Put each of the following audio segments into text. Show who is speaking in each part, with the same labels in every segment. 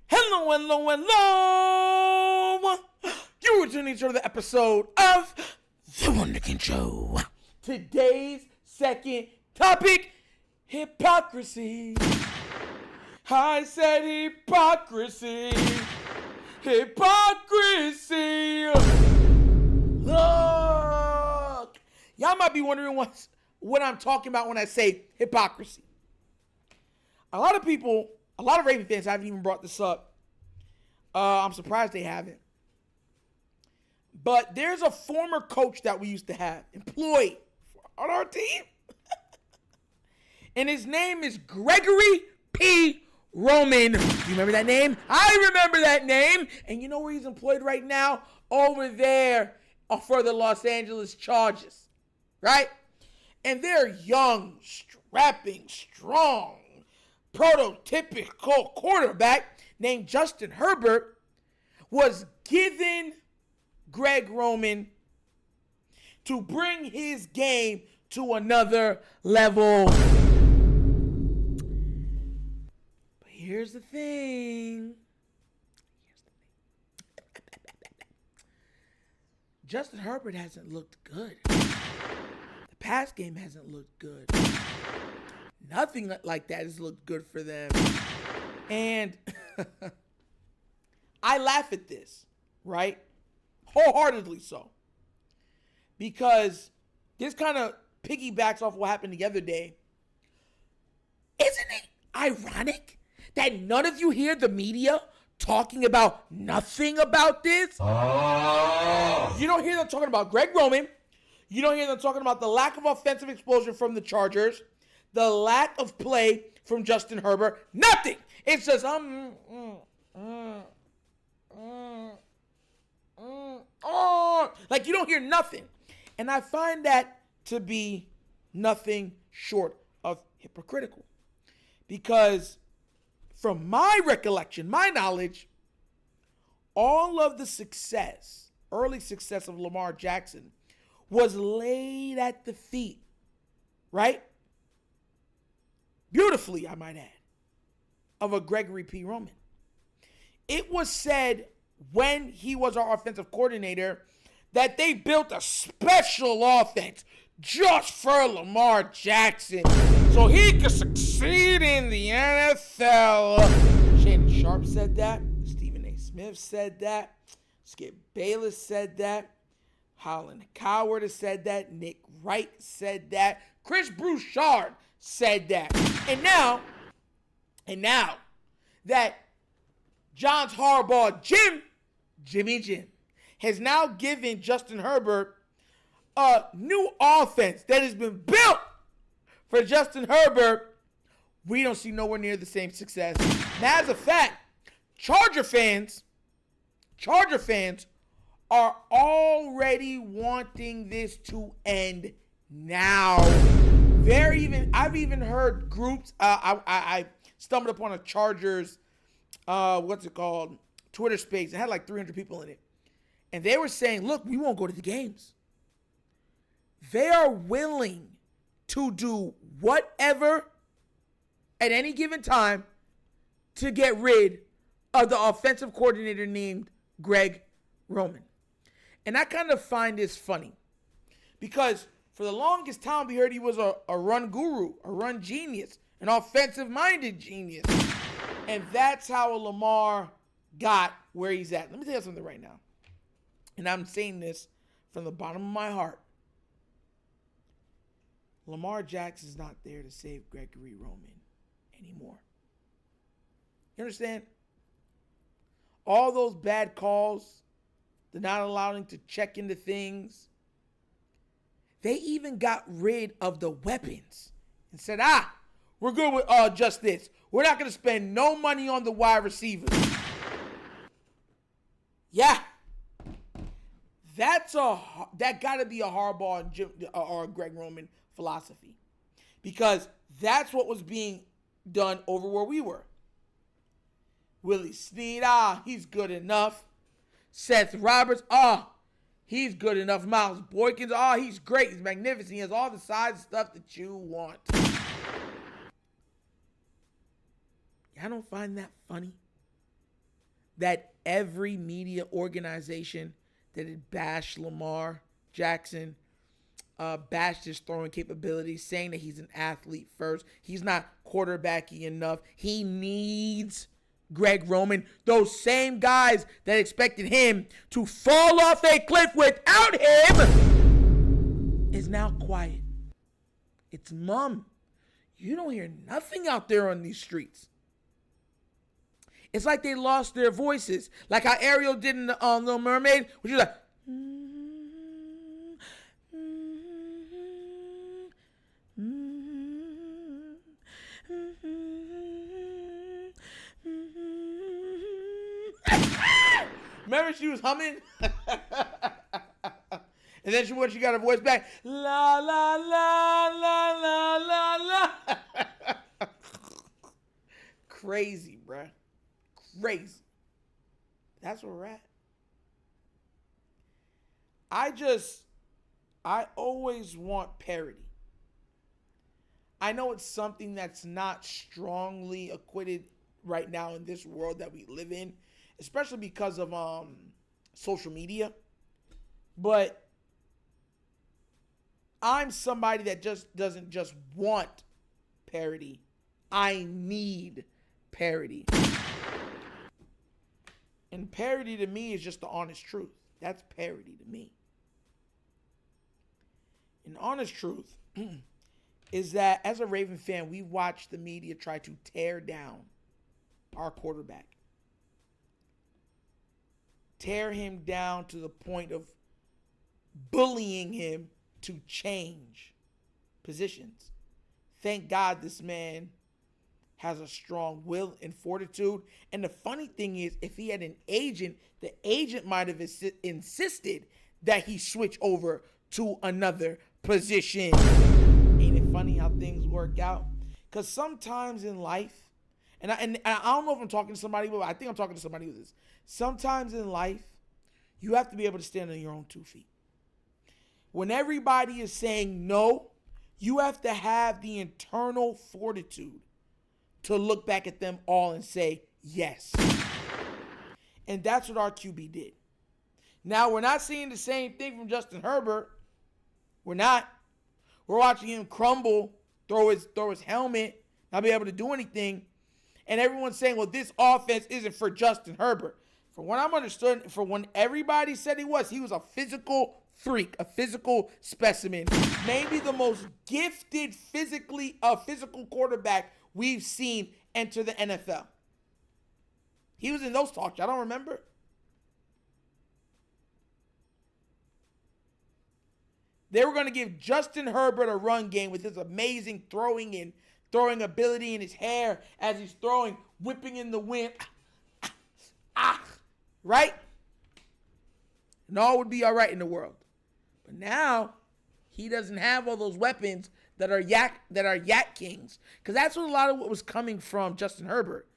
Speaker 1: Hello, hello, hello. You are tuning to the episode of The Wunderkind Show. Today's second topic, hypocrisy. I said hypocrisy. Hypocrisy. Look. Y'all might be wondering what I'm talking about when I say hypocrisy. A lot of Raven fans haven't even brought this up. I'm surprised they haven't. But there's a former coach that we used to have employed on our team. And his name is Gregory P. Roman. Do you remember that name? I remember that name. And you know where he's employed right now? Over there for the Los Angeles Chargers. Right? And they're young, strapping, strong, prototypical quarterback named Justin Herbert was given Greg Roman to bring his game to another level. But here's the thing. Justin Herbert hasn't looked good. The pass game hasn't looked good. Nothing like that has looked good for them. And I laugh at this, right? Wholeheartedly so. Because this kind of piggybacks off what happened the other day. Isn't it ironic that none of you hear the media talking about nothing about this? Oh. You don't hear them talking about Greg Roman. You don't hear them talking about the lack of offensive explosion from the Chargers. The lack of play from Justin Herbert. Nothing. It's just, like you don't hear nothing. And I find that to be nothing short of hypocritical. Because from my recollection, my knowledge, all of the success, early success of Lamar Jackson was laid at the feet, right? Beautifully, I might add, of a Gregory P. Roman. It was said when he was our offensive coordinator that they built a special offense just for Lamar Jackson so he could succeed in the NFL. Shannon Sharp said that. Stephen A. Smith said that. Skip Bayless said that. Holland Coward has said that. Nick Wright said that. Chris Broussard said that. And now that John's Harbaugh Jimmy Jim, has now given Justin Herbert a new offense that has been built for Justin Herbert, we don't see nowhere near the same success. Now, as a fact, Charger fans are already wanting this to end now. I've even heard groups. I stumbled upon a Chargers, Twitter space. It had like 300 people in it. And they were saying, look, we won't go to the games. They are willing to do whatever at any given time to get rid of the offensive coordinator named Greg Roman. And I kind of find this funny because for the longest time, we heard he was a run guru, a run genius, an offensive-minded genius. And that's how Lamar got where he's at. Let me tell you something right now. And I'm saying this from the bottom of my heart. Lamar Jackson's not there to save Gregory Roman anymore. You understand? All those bad calls, the not allowing to check into things. They even got rid of the weapons and said, we're good with just this. We're not going to spend no money on the wide receivers. Yeah. That got to be a Harbaugh or Greg Roman philosophy. Because that's what was being done over where we were. Willie Snead, he's good enough. Seth Roberts, he's good enough. Miles Boykins, he's great. He's magnificent. He has all the size and stuff that you want. I don't find that funny. that every media organization that had bashed Lamar Jackson, bashed his throwing capabilities, saying that he's an athlete first, he's not quarterbacky enough, he needs Greg Roman, those same guys that expected him to fall off a cliff without him, is now quiet. It's mum. You don't hear nothing out there on these streets. It's like they lost their voices, like how Ariel did in the Little Mermaid, which is like, remember she was humming? And then when she got her voice back, la, la, la, la, la, la, la. Crazy, bruh. Crazy. That's where we're at. I always want parity. I know it's something that's not strongly acquitted right now in this world that we live in, especially because of social media. But I'm somebody that just doesn't just want parity. I need parity. And parity to me is just the honest truth. That's parity to me. And honest truth is that as a Raven fan, we watched the media try to tear down our quarterback. Tear him down to the point of bullying him to change positions. Thank God this man has a strong will and fortitude. And the funny thing is, if he had an agent, the agent might have insisted that he switch over to another position. Ain't it funny how things work out? Because sometimes in life, and I don't know if I'm talking to somebody, but I think I'm talking to somebody with this. Sometimes in life, you have to be able to stand on your own 2 feet. When everybody is saying no, you have to have the internal fortitude to look back at them all and say yes. And that's what our QB did. Now, we're not seeing the same thing from Justin Herbert. We're not. We're watching him crumble, throw his helmet, not be able to do anything. And everyone's saying, well, this offense isn't for Justin Herbert. From what I'm understood, for when everybody said he was a physical freak, a physical specimen, maybe the most gifted physical quarterback we've seen enter the NFL. He was in those talks. I don't remember. They were going to give Justin Herbert a run game with his amazing throwing ability in his hair as he's throwing, whipping in the wind. Right? And all would be all right in the world. But now, he doesn't have all those weapons that are yak kings. Because that's what a lot of what was coming from Justin Herbert.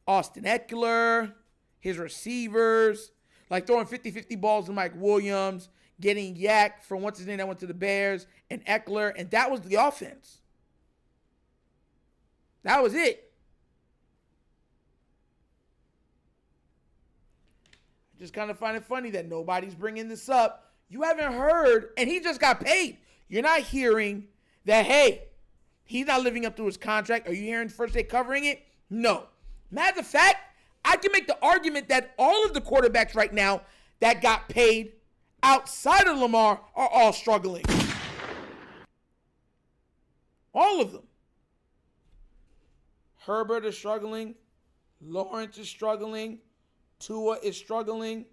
Speaker 1: Austin Eckler, his receivers, like throwing 50-50 balls to Mike Williams, getting yak from what's his name that went to the Bears, and Eckler, and that was the offense. That was it. I just kind of find it funny that nobody's bringing this up. You haven't heard, and he just got paid. You're not hearing that, hey, he's not living up to his contract. Are you hearing First Day covering it? No. Matter of fact, I can make the argument that all of the quarterbacks right now that got paid outside of Lamar are all struggling. All of them. Herbert is struggling. Lawrence is struggling. Tua is struggling.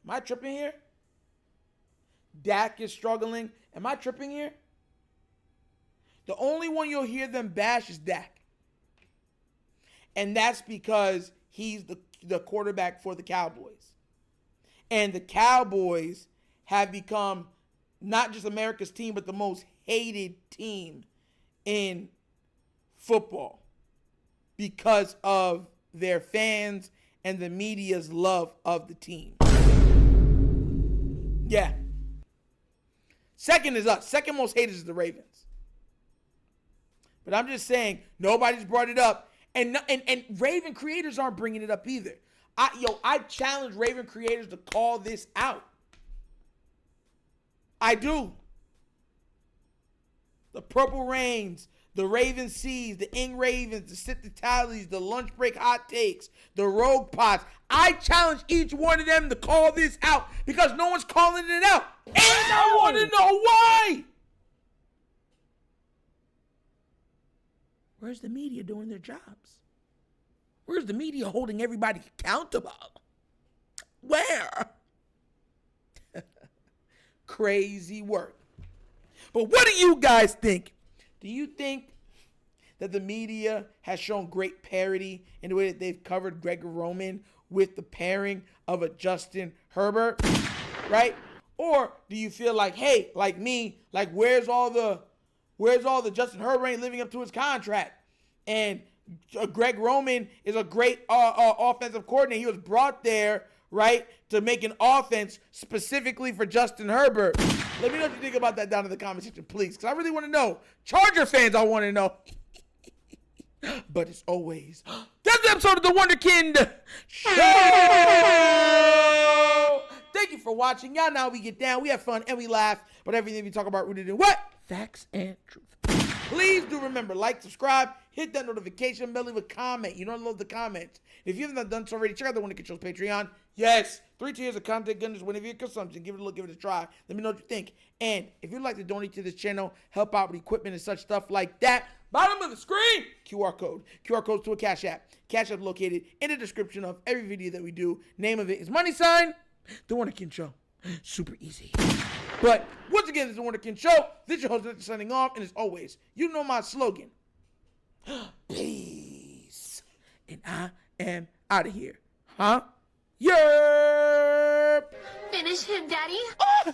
Speaker 1: Am I tripping here? Dak is struggling. Am I tripping here? The only one you'll hear them bash is Dak. And that's because he's the quarterback for the Cowboys. And the Cowboys have become not just America's team, but the most hated team in football because of their fans and the media's love of the team. Yeah. Second is us. Second most hated is the Ravens. But I'm just saying, nobody's brought it up. And Raven creators aren't bringing it up either. I challenge Raven creators to call this out. I do. The Purple Rains, the Raven Seas, the Ing Ravens, the Sit the Tallies, the Lunch Break Hot Takes, the Rogue Pots. I challenge each one of them to call this out because no one's calling it out. And I want to know why. Where's the media doing their jobs? Where's the media holding everybody accountable? Where? Crazy work. But what do you guys think? Do you think that the media has shown great parody in the way that they've covered Greg Roman with the pairing of a Justin Herbert, right? Or do you feel like, hey, like me, like where's all the Justin Herbert ain't living up to his contract? And Greg Roman is a great offensive coordinator. He was brought there, right, to make an offense specifically for Justin Herbert. Let me know what you think about that down in the comment section, please, because I really want to know. Charger fans, I want to know. But as always, that's the episode of The Wunderkind Show. Thank you for watching. Y'all know we get down, we have fun, and we laugh. But everything we talk about rooted in what? Facts and truth. Please do remember, like, subscribe, hit that notification bell, leave a comment. You know I love the comments. If you haven't done so already, check out the Wunderkind Show's Patreon. Yes, 3 tiers of content, goodness, whenever your consumption. Give it a look, give it a try. Let me know what you think. And if you'd like to donate to this channel, help out with equipment and such stuff like that, bottom of the screen, QR code. QR code's to a Cash App. Cash App located in the description of every video that we do. Name of it is $, The Wunderkind Show. Super easy. But once again, this is The Wunderkind Show. This is your host, Victor, signing off. And as always, you know my slogan. Peace. And I am out of here. Huh? Yerp.
Speaker 2: Finish him, Daddy.
Speaker 1: Ah!